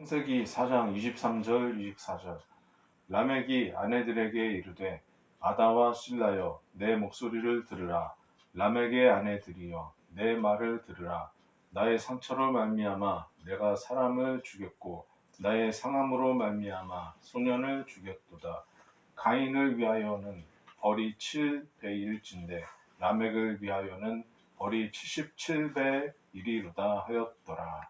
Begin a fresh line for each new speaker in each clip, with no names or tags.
창세기 4장 23절 24절 라멕이 아내들에게 이르되 아다와 실라여 내 목소리를 들으라. 라멕의 아내들이여 내 말을 들으라. 나의 상처로 말미암아 내가 사람을 죽였고 나의 상함으로 말미암아 소년을 죽였도다. 가인을 위하여는 벌이 7배일진데 라멕을 위하여는 벌이 77배이리로다 하였더라.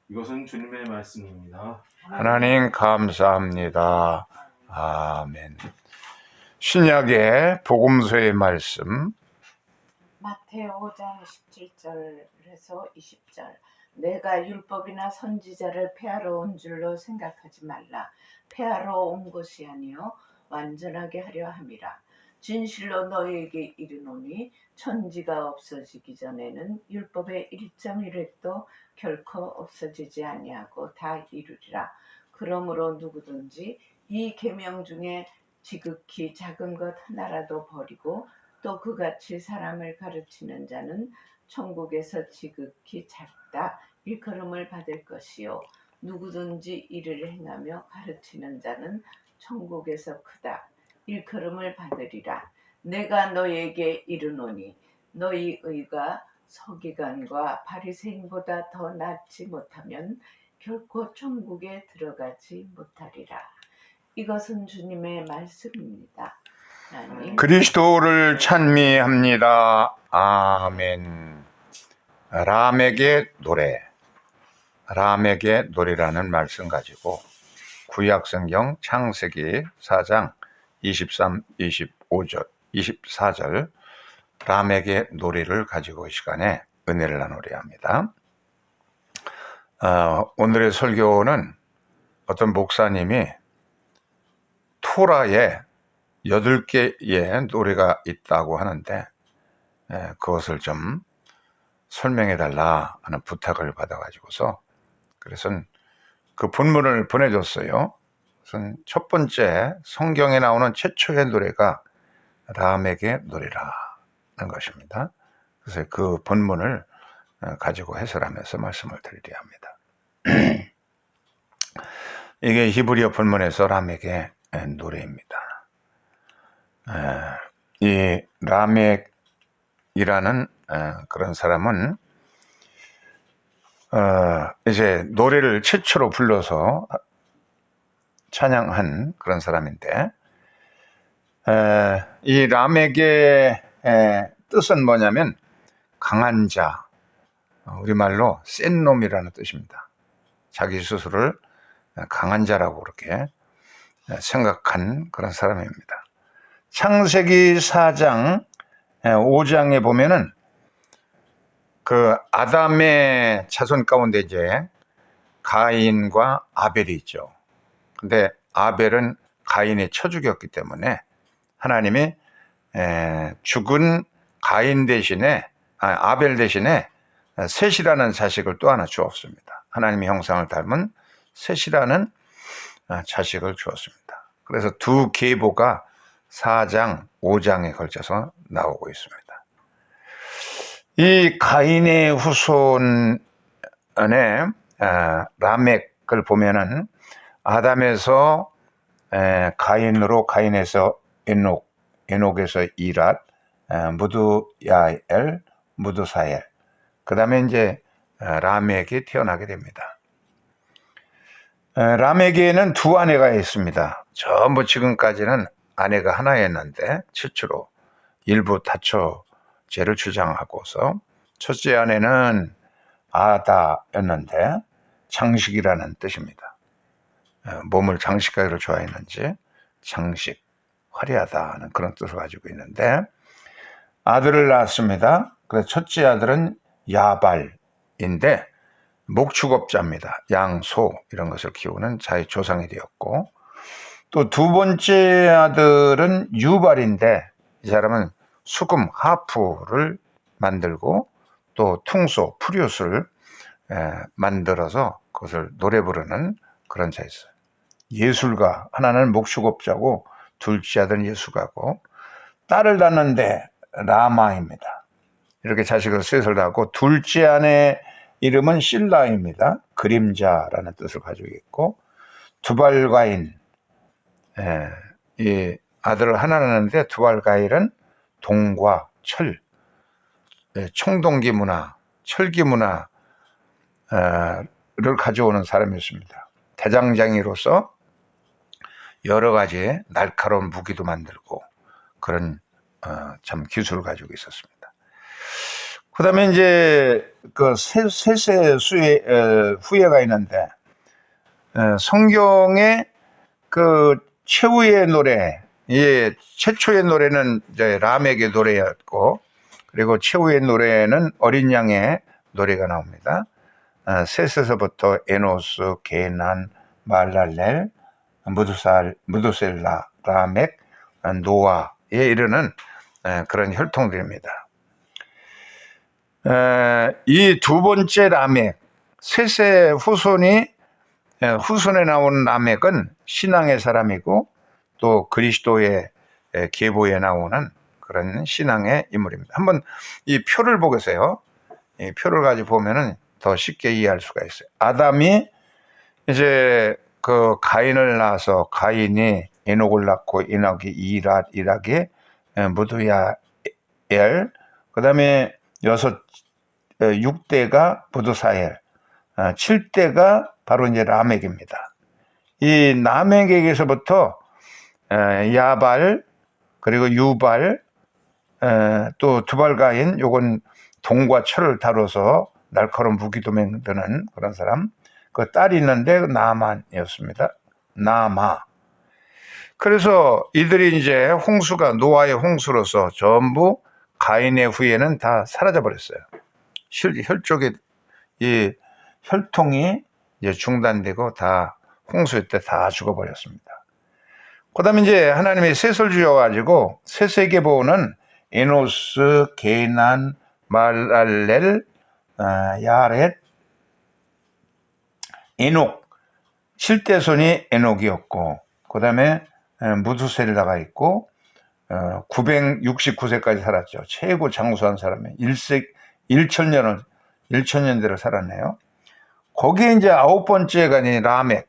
이것은 주님의 말씀입니다.
하나님 감사합니다. 아멘. 신약의 복음서의 말씀
마태오 5장 17절에서 20절. 내가 율법이나 선지자를 폐하러 온 줄로 생각하지 말라. 폐하러 온 것이 아니요 완전하게 하려 함이라. 진실로 너희에게 이르노니 천지가 없어지기 전에는 율법의 1.1획도 결코 없어지지 아니하고 다 이루리라. 그러므로 누구든지 이 계명 중에 지극히 작은 것 하나라도 버리고 또 그같이 사람을 가르치는 자는 천국에서 지극히 작다 일컬음을 받을 것이요 누구든지 이를 행하며 가르치는 자는 천국에서 크다 일컬음을 받으리라. 내가 너희에게 이르노니 너희 의가 서기관과 바리새인보다 더 낫지 못하면 결코 천국에 들어가지 못하리라. 이것은 주님의 말씀입니다. 하나님.
그리스도를 찬미합니다. 아멘. 라멕의 노래, 라멕의 노래라는 말씀 가지고 구약성경 창세기 4장 23, 25절, 24절 라멕의 노래를 가지고 이 시간에 은혜를 나누려 합니다. 오늘의 설교는 어떤 목사님이 토라에 8개의 노래가 있다고 하는데 그것을 좀 설명해 달라 하는 부탁을 받아가지고서 그래서 그 본문을 보내줬어요. 우선 첫 번째 성경에 나오는 최초의 노래가 라멕의 노래라는 것입니다. 그래서 그 본문을 가지고 해설하면서 말씀을 드리려 합니다. 이게 히브리어 본문에서 라멕의 노래입니다. 이 라멕이라는 그런 사람은 이제 노래를 최초로 불러서 찬양한 그런 사람인데 이 라멕의 뜻은 뭐냐면 강한 자, 우리말로 센 놈이라는 뜻입니다. 자기 스스로를 강한 자라고 그렇게 생각한 그런 사람입니다. 창세기 4장 5장에 보면은 그 아담의 자손 가운데 이제 가인과 아벨이 있죠. 근데 아벨은 가인이 쳐 죽였기 때문에 하나님이 죽은 가인 대신에 아벨 대신에 셋이라는 자식을 또 하나 주었습니다. 하나님의 형상을 닮은 셋이라는 자식을 주었습니다. 그래서 두 계보가 4장, 5장에 걸쳐서 나오고 있습니다. 이 가인의 후손 안에 라멕을 보면은 아담에서 가인으로, 가인에서 에녹, 에녹에서 이랏, 무드야엘, 무드사엘, 그 다음에 이제 라멕이 태어나게 됩니다. 라멕에는 두 아내가 있습니다. 전부 지금까지는 아내가 하나였는데 최초로 일부 다처제를 주장하고서 첫째 아내는 아다였는데 장식이라는 뜻입니다. 몸을 장식하기를 좋아했는지 장식, 화려하다는 그런 뜻을 가지고 있는데 아들을 낳았습니다. 그래서 첫째 아들은 야발인데 목축업자입니다. 양, 소 이런 것을 키우는 자의 조상이 되었고 또 두 번째 아들은 유발인데 이 사람은 수금, 하프를 만들고 또 퉁소, 프리웃을 만들어서 그것을 노래 부르는 그런 자였어요. 예술가, 하나는 목축업자고 둘째 아들은 예술가고 딸을 낳는데 라마입니다. 이렇게 자식을 셋을 낳고 둘째 아내 이름은 실라입니다. 그림자라는 뜻을 가지고 있고, 두발가인, 이 아들을 하나 낳았는데 두발가인은 동과 철, 청동기 문화, 철기 문화를 가져오는 사람이었습니다. 대장장이로서 여러 가지 날카로운 무기도 만들고 그런 참 기술을 가지고 있었습니다. 그 다음에 이제 그 셋의 후예가 있는데, 성경에 그 최후의 노래, 최초의 노래는 이제 라멕의 노래였고, 그리고 최후의 노래는 어린 양의 노래가 나옵니다. 셋에서부터 에노스, 게난, 말랄렐, 무두셀라, 라멕, 노아에 이르는 그런 혈통들입니다. 이 두 번째 라멕, 셋의 후손에 나오는 라멕은 신앙의 사람이고 또 그리스도의 계보에 나오는 그런 신앙의 인물입니다. 한번 이 표를 보겠어요. 이 표를 가지고 보면은 더 쉽게 이해할 수가 있어요. 아담이 이제 그 가인을 낳아서 가인이 에녹을 낳고 에녹이 이락이 무두야엘, 그 다음에 6대가 부두사엘, 7대가 바로 이제 라멕입니다. 이 라멕에게서부터 야발, 그리고 유발, 또 두발가인, 요건 동과 철을 다뤄서 날카로운 무기도 만드는 그런 사람, 그 딸이 있는데 나만이었습니다. 나마. 그래서 이들이 이제 홍수가 노아의 홍수로서 전부 가인의 후예는 다 사라져 버렸어요. 혈족의 이 혈통이 이제 중단되고 다 홍수 때 다 죽어버렸습니다. 그 다음에 이제 하나님이 셋을 주셔가지고 셋의 계보는 에노스, 게난, 말랄렐, 야렛, 에녹, 7대손이 에녹이었고, 그 다음에 무두셀라가 있고, 969세까지 살았죠. 최고 장수한 사람이 1천년대를 살았네요. 거기에 이제 9번째가 라멕,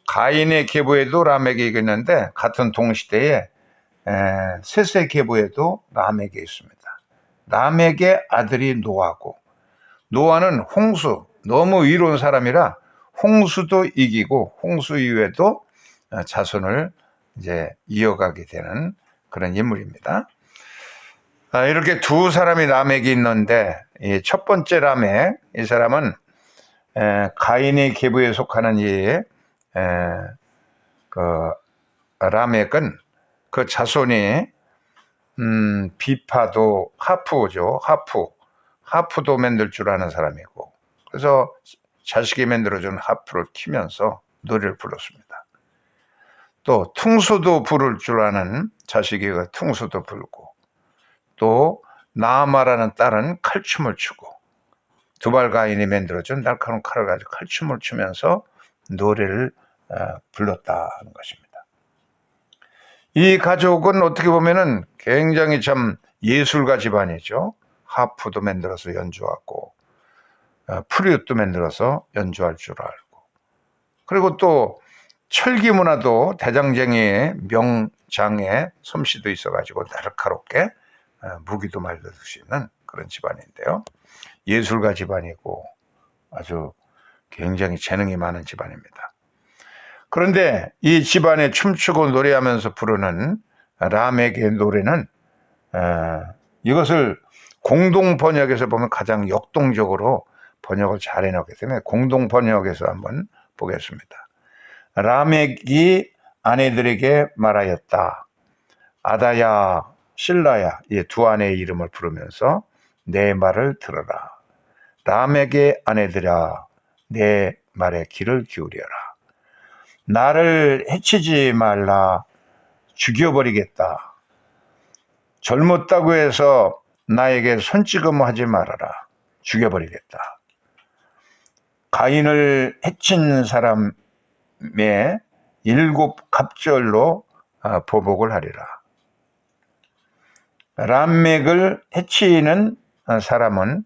가인의 계보에도 라멕이 있는데 같은 동시대에 셋의 계보에도 라멕이 있습니다. 라멕의 아들이 노아고, 노아는 홍수, 너무 위로운 사람이라 홍수도 이기고 홍수 이후에도 자손을 이제 이어가게 되는 그런 인물입니다. 이렇게 두 사람이 라멕이 있는데, 이 첫 번째 라멕, 이 사람은 가인의 계보에 속하는 그 라멕은 그 자손이 비파도 하프죠. 하프도 만들 줄 아는 사람이고, 그래서 자식이 만들어준 하프를 키면서 노래를 불렀습니다. 또 퉁소도 부를 줄 아는 자식이 퉁소도 불고, 또 나아마라는 딸은 칼춤을 추고, 두발가인이 만들어준 날카로운 칼을 가지고 칼춤을 추면서 노래를 불렀다는 것입니다. 이 가족은 어떻게 보면은 굉장히 참 예술가 집안이죠. 하프도 만들어서 연주하고, 플룻도 만들어서 연주할 줄 알고, 그리고 또 철기 문화도 대장쟁이의 명장의 솜씨도 있어가지고 날카롭게 무기도 만들 수 있는 그런 집안인데요. 예술가 집안이고 아주 굉장히 재능이 많은 집안입니다. 그런데 이 집안에 춤추고 노래하면서 부르는 라멕의 노래는 이것을 공동 번역에서 보면 가장 역동적으로 번역을 잘 해놨기 때문에 공동 번역에서 한번 보겠습니다. 라멕이 아내들에게 말하였다. 아다야, 실라야, 이 두 아내의 이름을 부르면서 내 말을 들어라. 라멕의 아내들아, 내 말에 귀를 기울여라. 나를 해치지 말라. 죽여버리겠다. 젊었다고 해서 나에게 손찌검하지 말아라. 죽여버리겠다. 가인을 해친 사람의 7 갑절로 보복을 하리라. 라멕을 해치는 사람은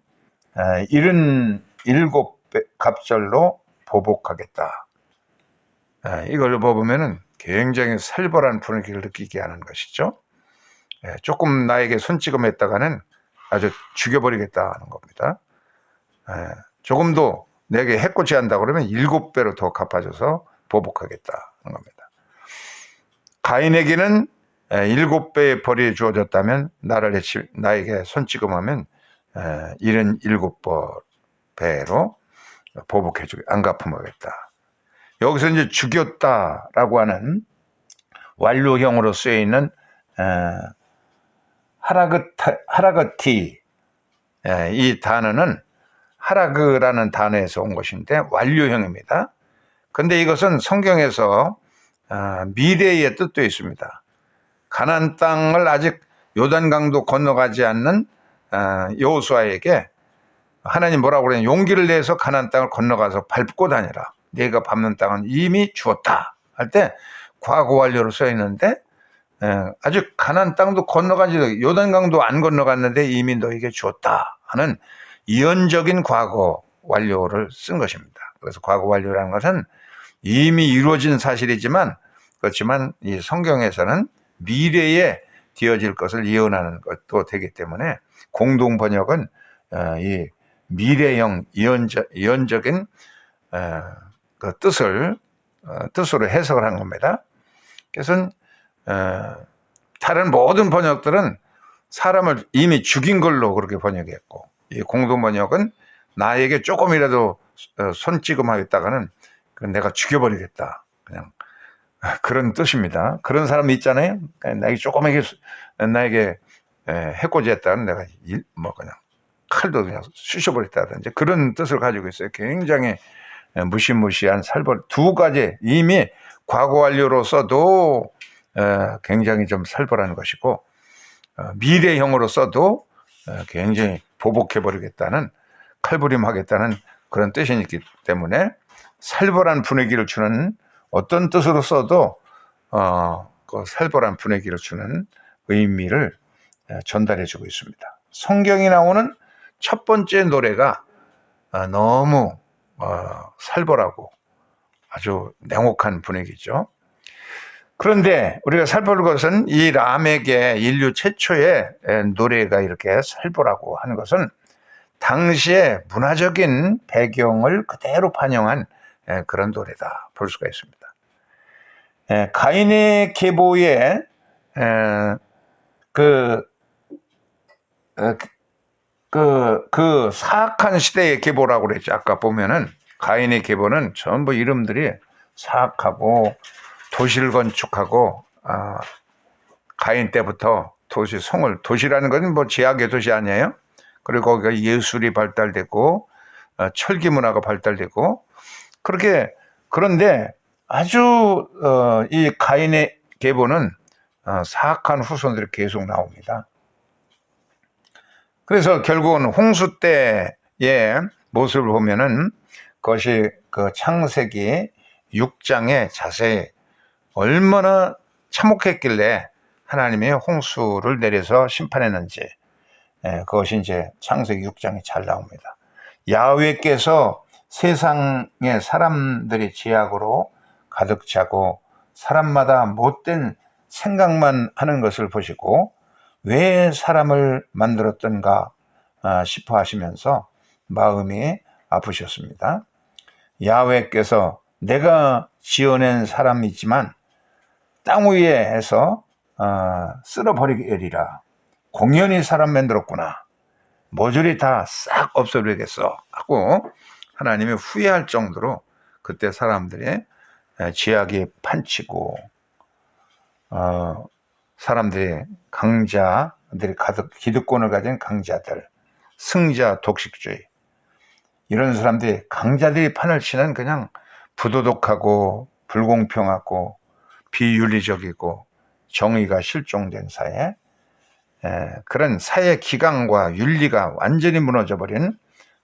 7배 갑절로 보복하겠다. 이걸 보면은 굉장히 살벌한 분위기를 느끼게 하는 것이죠. 조금 나에게 손찌검했다가는 아주 죽여버리겠다 하는 겁니다. 조금도 내게 해코지 한다 그러면 7배로 더 갚아줘서 보복하겠다 하는 겁니다. 가인에게는 7배의 벌이 주어졌다면 나에게 손찌검하면 77배로 보복해주게 안 갚음하겠다. 여기서 이제 죽였다라고 하는 완료형으로 쓰여 있는 하라그티, 이 단어는 하라그라는 단어에서 온 것인데 완료형입니다. 근데 이것은 성경에서 미래의 뜻도 있습니다. 가나안 땅을 아직 요단강도 건너가지 않는 여호수아에게 하나님 뭐라고 그러냐, 용기를 내서 가나안 땅을 건너가서 밟고 다니라. 네가 밟는 땅은 이미 주었다 할 때 과거 완료로 써 있는데, 아직 가나안 땅도 건너가지, 요단강도 안 건너갔는데 이미 너에게 주었다 하는 이언적인 과거 완료를 쓴 것입니다. 그래서 과거 완료라는 것은 이미 이루어진 사실이지만, 그렇지만 이 성경에서는 미래에 되어질 것을 예언하는 것도 되기 때문에 공동 번역은 이 미래형 이언적인 그 뜻으로 해석을 한 겁니다. 그래서 다른 모든 번역들은 사람을 이미 죽인 걸로 그렇게 번역했고, 이 공동 번역은 나에게 조금이라도 손찌검하겠다가는 내가 죽여버리겠다, 그냥 그런 뜻입니다. 그런 사람 있잖아요. 나에게 조금에게 나에게 해코지했다는 내가 그냥 칼도 그냥 쑤셔버렸다든지 그런 뜻을 가지고 있어요. 굉장히 무시무시한 살벌, 두 가지 이미 과거 완료로 써도 굉장히 좀 살벌한 것이고, 미래형으로 써도 굉장히 보복해버리겠다는, 칼부림하겠다는 그런 뜻이 있기 때문에 살벌한 분위기를 주는, 어떤 뜻으로 써도 그 살벌한 분위기를 주는 의미를 전달해주고 있습니다. 성경이 나오는 첫 번째 노래가 너무 살벌하고 아주 냉혹한 분위기죠. 그런데 우리가 살펴볼 것은 이 라멕의 인류 최초의 노래가 이렇게 살벌하고 하는 것은 당시의 문화적인 배경을 그대로 반영한 그런 노래다 볼 수가 있습니다. 가인의 계보의 그 사악한 시대의 계보라고 그랬죠. 아까 보면은 가인의 계보는 전부 이름들이 사악하고 도시를 건축하고, 가인 때부터 도시라는 건 뭐 제약의 도시 아니에요? 그리고 거기가 예술이 발달되고 철기 문화가 발달되고 그런데 아주 이 가인의 계보는 사악한 후손들이 계속 나옵니다. 그래서 결국은 홍수 때의 모습을 보면은 그것이 그 창세기 6장에 자세히 얼마나 참혹했길래 하나님이 홍수를 내려서 심판했는지, 그것이 이제 창세기 6장에 잘 나옵니다. 야훼께서 세상의 사람들이 죄악으로 가득 차고 사람마다 못된 생각만 하는 것을 보시고 왜 사람을 만들었던가 싶어 하시면서 마음이 아프셨습니다. 야훼께서 내가 지어낸 사람이지만 땅 위에서 쓸어버리리라. 공연히 사람 만들었구나. 모조리 다 싹 없애버리겠어 하고 하나님이 후회할 정도로 그때 사람들의 죄악이 판치고, 사람들이 강자들이 가득, 기득권을 가진 강자들, 승자 독식주의, 이런 사람들이, 강자들이 판을 치는 그냥 부도덕하고 불공평하고 비윤리적이고 정의가 실종된 사회, 그런 사회 기강과 윤리가 완전히 무너져버린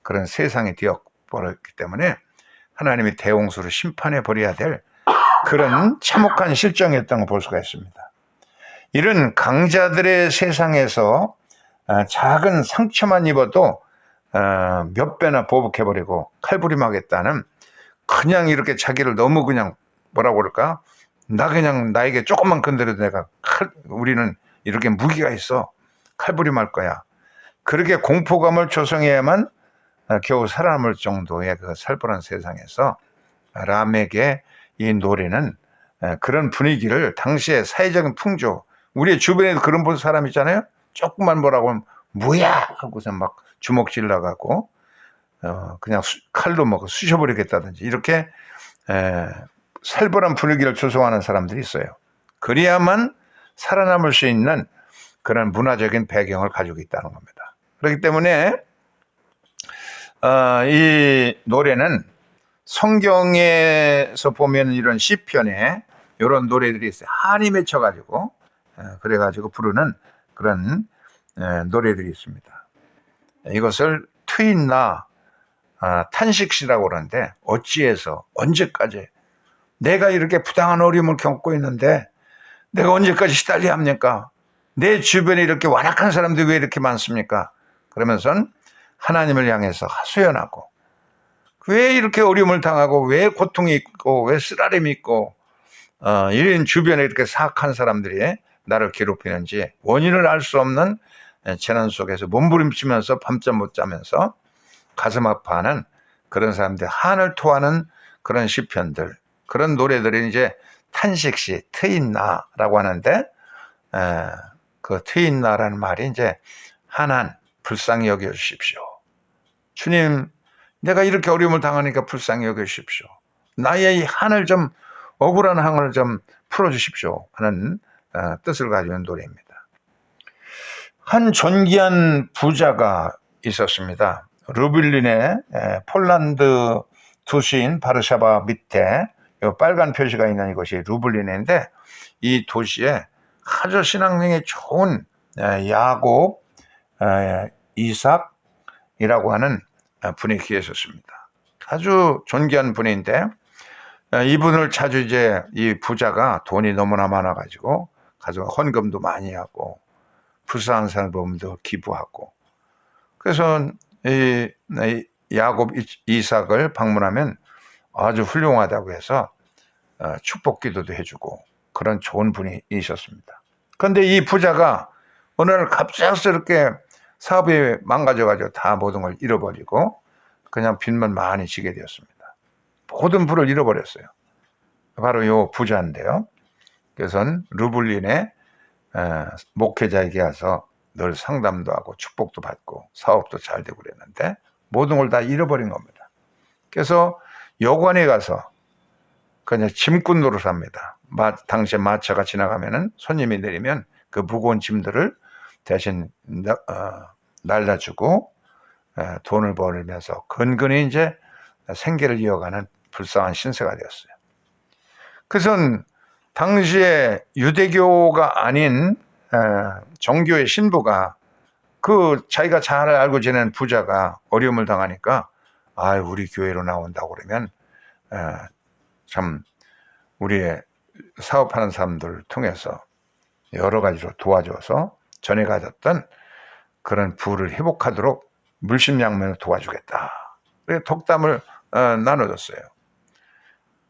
그런 세상이 되어버렸기 때문에 하나님이 대홍수로 심판해 버려야 될 그런 참혹한 실정이었던 걸 볼 수가 있습니다. 이런 강자들의 세상에서 작은 상처만 입어도 몇 배나 보복해버리고 칼부림하겠다는, 그냥 이렇게 자기를 너무 그냥 뭐라고 그럴까, 그냥 나에게 조금만 건드려도 내가 우리는 이렇게 무기가 있어, 칼부림할 거야, 그렇게 공포감을 조성해야만 겨우 살아남을 정도의 그 살벌한 세상에서 라멕의 이 노래는 그런 분위기를, 당시의 사회적인 풍조, 우리의 주변에도 그런 본 사람 있잖아요. 조금만 뭐라고 하면 뭐야 하고서 막 주먹질 나가고 그냥 칼로 막 쑤셔버리겠다든지, 이렇게 살벌한 분위기를 조성하는 사람들이 있어요. 그래야만 살아남을 수 있는 그런 문화적인 배경을 가지고 있다는 겁니다. 그렇기 때문에 이 노래는 성경에서 보면 이런 시편에 이런 노래들이 있어요. 한이 맺혀가지고 그래가지고 부르는 그런 노래들이 있습니다. 이것을 트인나 탄식시라고 그러는데, 어찌해서 언제까지 내가 이렇게 부당한 어려움을 겪고 있는데 내가 언제까지 시달려야 합니까? 내 주변에 이렇게 완악한 사람들이 왜 이렇게 많습니까? 그러면서 하나님을 향해서 하소연하고, 왜 이렇게 어려움을 당하고, 왜 고통이 있고, 왜 쓰라림이 있고, 이런 주변에 이렇게 사악한 사람들이 나를 괴롭히는지 원인을 알 수 없는 재난 속에서 몸부림치면서 밤잠 못 자면서 가슴 아파하는 그런 사람들, 한을 토하는 그런 시편들, 그런 노래들이 이제 탄식시, 트인나라고 하는데, 그 트인나라는 말이 이제 하난, 불쌍히 여겨주십시오. 주님, 내가 이렇게 어려움을 당하니까 불쌍히 여겨주십시오. 나의 이 한을 좀, 억울한 한을 좀 풀어주십시오 하는 뜻을 가지고 있는 노래입니다. 한 존귀한 부자가 있었습니다. 루블린의 폴란드 도시인 바르샤바 밑에 빨간 표시가 있는 이곳이 루블린인데, 이 도시에 아주 신앙력이 좋은 야곱, 이삭이라고 하는 분이 계셨습니다. 아주 존귀한 분인데, 이분을 자주 이제 이 부자가 돈이 너무나 많아가지고 가서 헌금도 많이 하고 불쌍한 사람 보면 더 기부하고, 그래서 이 야곱, 이삭을 방문하면 아주 훌륭하다고 해서 축복 기도도 해주고 그런 좋은 분이 있었습니다. 그런데 이 부자가 어느 날 갑작스럽게 사업이 망가져가지고 다 모든 걸 잃어버리고 그냥 빚만 많이 지게 되었습니다. 모든 부를 잃어버렸어요. 바로 이 부자인데요. 그래서 루블린의 목회자에게 가서 늘 상담도 하고 축복도 받고 사업도 잘 되고 그랬는데 모든 걸 다 잃어버린 겁니다. 그래서 여관에 가서 그냥 짐꾼 노릇합니다. 당시에 마차가 지나가면은 손님이 내리면 그 무거운 짐들을 대신 날라주고 돈을 벌면서 근근히 이제 생계를 이어가는 불쌍한 신세가 되었어요. 그래서 당시에 유대교가 아닌 정교의 신부가 그 자기가 잘 알고 지낸 부자가 어려움을 당하니까 우리 교회로 나온다고 그러면 참 우리의 사업하는 사람들을 통해서 여러 가지로 도와줘서 전에 가졌던 그런 부를 회복하도록 물심양면을 도와주겠다. 그래서 덕담을 나눠줬어요.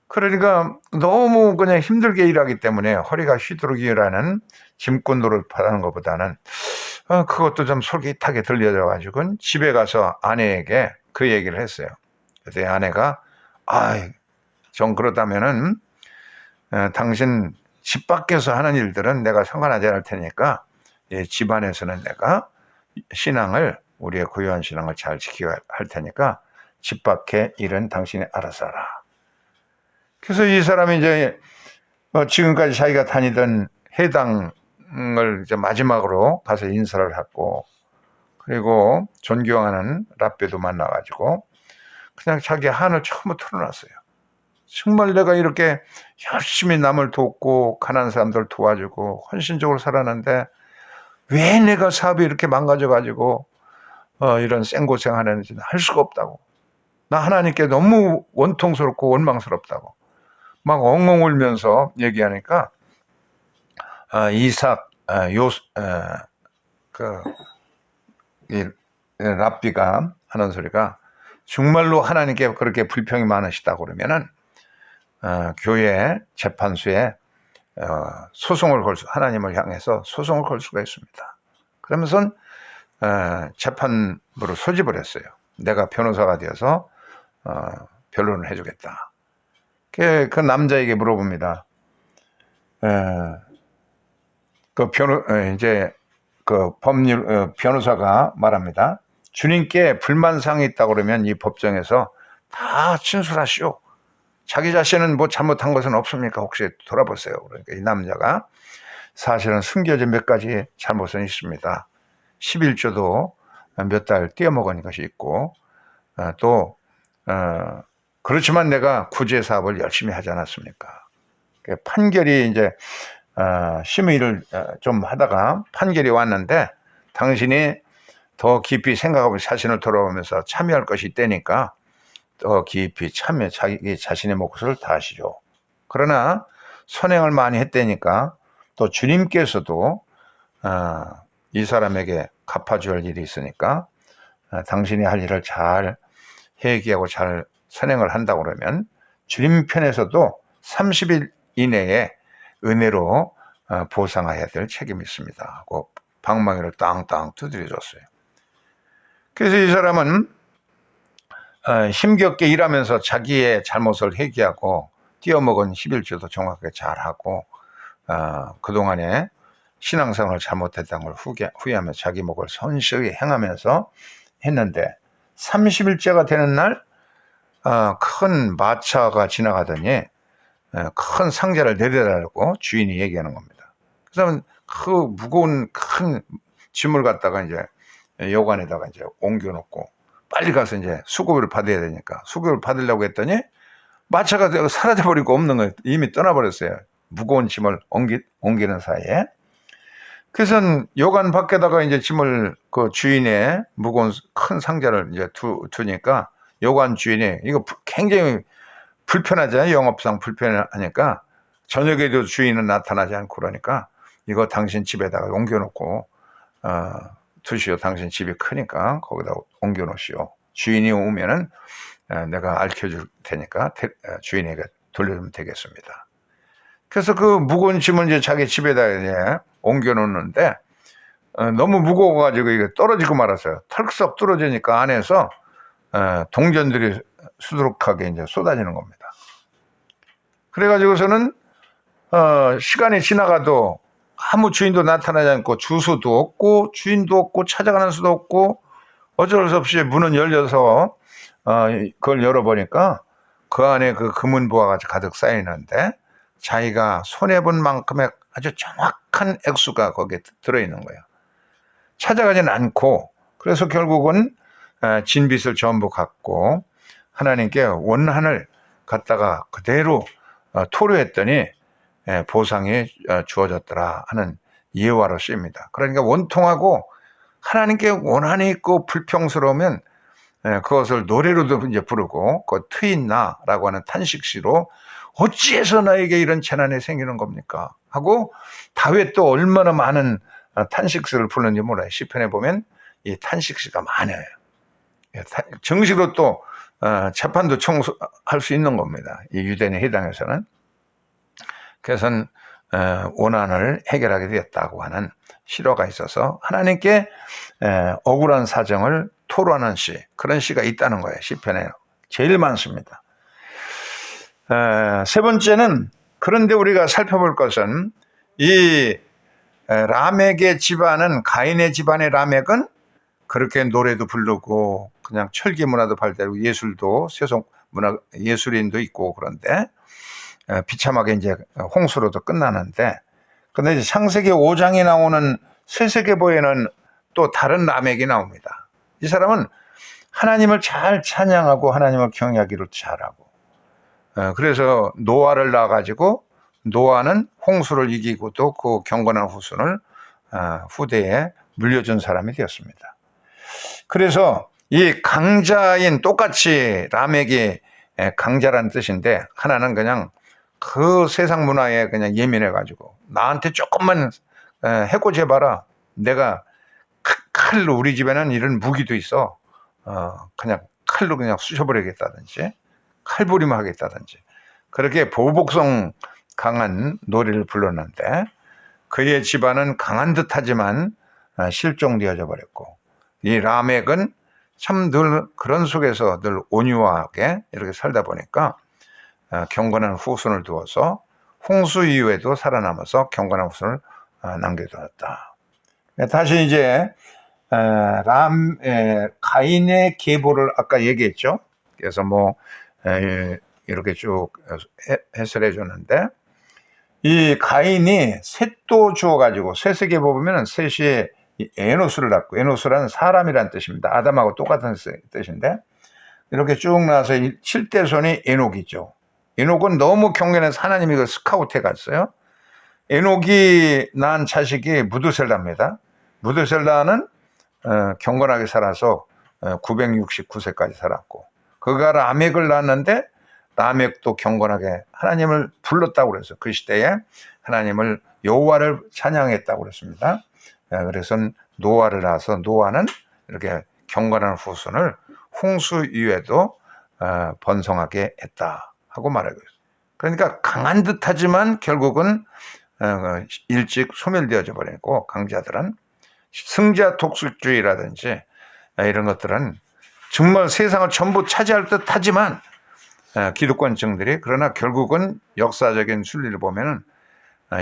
그러니까 너무 그냥 힘들게 일하기 때문에 허리가 휘도록 일하는 짐꾼 노릇하는 것보다는 그것도 좀 솔깃하게 들려져가지고 집에 가서 아내에게 그 얘기를 했어요. 그래서 아내가 좀 그렇다면은 당신 집 밖에서 하는 일들은 내가 상관하지 않을 테니까 집 안에서는 내가 신앙을, 우리의 고유한 신앙을 잘 지켜야 할 테니까 집 밖의 일은 당신이 알아서 하라. 그래서 이 사람이 이제 지금까지 자기가 다니던 해당을 이제 마지막으로 가서 인사를 하고, 그리고 존경하는 랍비도 만나가지고 그냥 자기 한을 전부 털어놨어요. 정말 내가 이렇게 열심히 남을 돕고 가난한 사람들 도와주고 헌신적으로 살았는데 왜 내가 사업이 이렇게 망가져가지고 이런 생고생 하는지 할 수가 없다고. 나 하나님께 너무 원통스럽고 원망스럽다고 막 엉엉 울면서 얘기하니까 이삭, 랍비가 하는 소리가 정말로 하나님께 그렇게 불평이 많으시다 그러면은 교회 재판소에 소송을 하나님을 향해서 소송을 걸 수가 있습니다. 그러면서 재판부로 소집을 했어요. 내가 변호사가 되어서 변론을 해주겠다. 그 남자에게 물어봅니다. 이제 변호사가 말합니다. 주님께 불만사항이 있다 그러면 이 법정에서 다 진술하시오. 자기 자신은 뭐 잘못한 것은 없습니까? 혹시 돌아보세요. 그러니까 이 남자가 사실은 숨겨진 몇 가지 잘못은 있습니다. 11조도 몇 달 떼어먹은 것이 있고, 또 그렇지만 내가 구제 사업을 열심히 하지 않았습니까? 판결이 이제 심의를 좀 하다가 판결이 왔는데 당신이 더 깊이 생각하고 자신을 돌아보면서 참여할 것이 있다니까 더 깊이 참여, 자기 자신의 몫을 다하시죠. 그러나 선행을 많이 했다니까 또 주님께서도 이 사람에게 갚아줄 일이 있으니까 당신이 할 일을 잘 회개하고 잘 선행을 한다고 그러면 주님 편에서도 30일 이내에 은혜로 보상해야 될 책임이 있습니다 하고 방망이를 땅땅 두드려줬어요. 그래서 이 사람은 힘겹게 일하면서 자기의 잘못을 회개하고 띄어먹은 11조도 정확하게 잘하고 그동안에 신앙생활을 잘못했다는 걸 후회하며 자기 목을 선실히 행하면서 했는데 30일째가 되는 날 큰 마차가 지나가더니 큰 상자를 내려달라고 주인이 얘기하는 겁니다. 그래서 그 무거운 큰 짐을 갖다가 이제 여관에다가 이제 옮겨놓고 빨리 가서 이제 수고비를 받아야 되니까 수고비를 받으려고 했더니 마차가 사라져버리고 없는 거예요. 이미 떠나버렸어요. 무거운 짐을 옮기는 사이에. 그래서 여관 밖에다가 이제 짐을 그 주인의 무거운 큰 상자를 이제 두니까 여관 주인이 이거 굉장히 불편하잖아요. 영업상 불편하니까 저녁에도 주인은 나타나지 않고 그러니까 이거 당신 집에다가 옮겨놓고 두시오. 당신 집이 크니까 거기다 옮겨놓으시오. 주인이 오면은 내가 알려줄 테니까 주인에게 돌려주면 되겠습니다. 그래서 그 무거운 짐을 이제 자기 집에다 이제 옮겨놓는데 너무 무거워가지고 이게 떨어지고 말았어요. 털썩 떨어지니까 안에서 동전들이 수두룩하게 이제 쏟아지는 겁니다. 그래가지고서는 시간이 지나가도 아무 주인도 나타나지 않고 주소도 없고 주인도 없고 찾아가는 수도 없고 어쩔 수 없이 문은 열려서 그걸 열어보니까 그 안에 그 금은보화가 가득 쌓이는데 자기가 손해본 만큼의 아주 정확한 액수가 거기에 들어있는 거예요. 찾아가지는 않고 그래서 결국은 진빚을 전부 갚고 하나님께 원한을 갖다가 그대로 토로했더니 보상이 주어졌더라 하는 예화로 쓰입니다. 그러니까 원통하고 하나님께 원한이 있고 불평스러우면 그것을 노래로도 이제 부르고 그 트인나라고 하는 탄식시로 어찌해서 나에게 이런 재난이 생기는 겁니까? 하고 다윗도 얼마나 많은 탄식시를 부르는지 몰라요. 시편에 보면 이 탄식시가 많아요. 정식으로 또 재판도 청소할 수 있는 겁니다. 이 유대인의 해당에서는. 그래서 원한을 해결하게 되었다고 하는 실화가 있어서 하나님께 억울한 사정을 토로하는 시, 그런 시가 있다는 거예요. 시편에 제일 많습니다. 세 번째는 그런데 우리가 살펴볼 것은 이 라멕의 집안은 가인의 집안의 라멕은 그렇게 노래도 부르고 그냥 철기 문화도 발달하고 예술도 세속 문화 예술인도 있고 그런데 비참하게 이제 홍수로도 끝나는데 근데 이제 창세기 5장에 나오는 세세계보에는 또 다른 라멕이 나옵니다. 이 사람은 하나님을 잘 찬양하고 하나님을 경외하기를 잘하고 그래서 노아를 낳아가지고 노아는 홍수를 이기고 또 그 경건한 후손을 후대에 물려준 사람이 되었습니다. 그래서 이 강자인 똑같이 라멕이 강자라는 뜻인데 하나는 그냥 그 세상 문화에 그냥 예민해가지고 나한테 조금만 해코지해봐라. 내가 칼로, 우리 집에는 이런 무기도 있어. 그냥 칼로 그냥 쑤셔버리겠다든지 칼부림을 하겠다든지 그렇게 보복성 강한 노래를 불렀는데 그의 집안은 강한 듯하지만 실종되어져 버렸고, 이 라멕은 참 늘 그런 속에서 늘 온유하게 이렇게 살다 보니까 경건한 후손을 두어서 홍수 이후에도 살아남아서 경건한 후손을 남겨두었다. 다시 이제 가인의 계보를 아까 얘기했죠. 그래서 뭐 이렇게 쭉 해설해 줬는데, 이 가인이 셋도 주어가지고 셋에게 보면 셋이 에노스를 낳고, 에노스라는 사람이란 뜻입니다. 아담하고 똑같은 뜻인데 이렇게 쭉 나와서 7대 손이 에녹이죠. 에녹은 너무 경건해서 하나님이 그 스카우트해 갔어요. 에녹이 낳은 자식이 무드셀라입니다. 무드셀라는 경건하게 살아서 969세까지 살았고, 그가 라멕을 낳았는데 라멕도 경건하게 하나님을 불렀다고 그래서 그 시대에 하나님을 여호와를 찬양했다고 그랬습니다. 그래서 노아를 낳아서 노아는 이렇게 경건한 후손을 홍수 이후에도 번성하게 했다 하고 말하고 있어요. 그러니까 강한 듯하지만 결국은 일찍 소멸되어져 버리고, 강자들은 승자 독식주의라든지 이런 것들은 정말 세상을 전부 차지할 듯 하지만 기득권층들이, 그러나 결국은 역사적인 순리를 보면은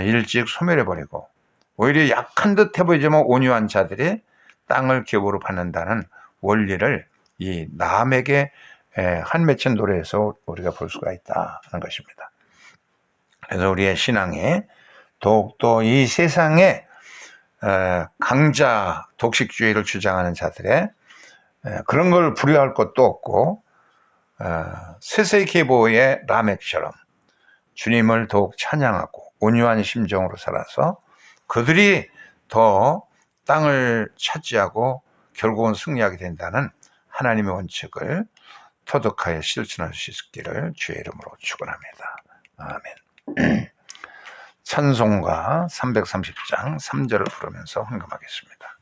일찍 소멸해버리고, 오히려 약한 듯 해보이지만 온유한 자들이 땅을 기업으로 받는다는 원리를 이 라멕의 한 맺힌 노래에서 우리가 볼 수가 있다는 것입니다. 그래서 우리의 신앙이 더욱더 이 세상에 강자 독식주의를 주장하는 자들의 그런 걸 부려할 것도 없고, 세세 계보의 라멕처럼 주님을 더욱 찬양하고 온유한 심정으로 살아서 그들이 더 땅을 차지하고 결국은 승리하게 된다는 하나님의 원칙을 터득하여 실천할 수 있기를 주의 이름으로 축원합니다. 아멘. 찬송가 330장 3절을 부르면서 헌금하겠습니다.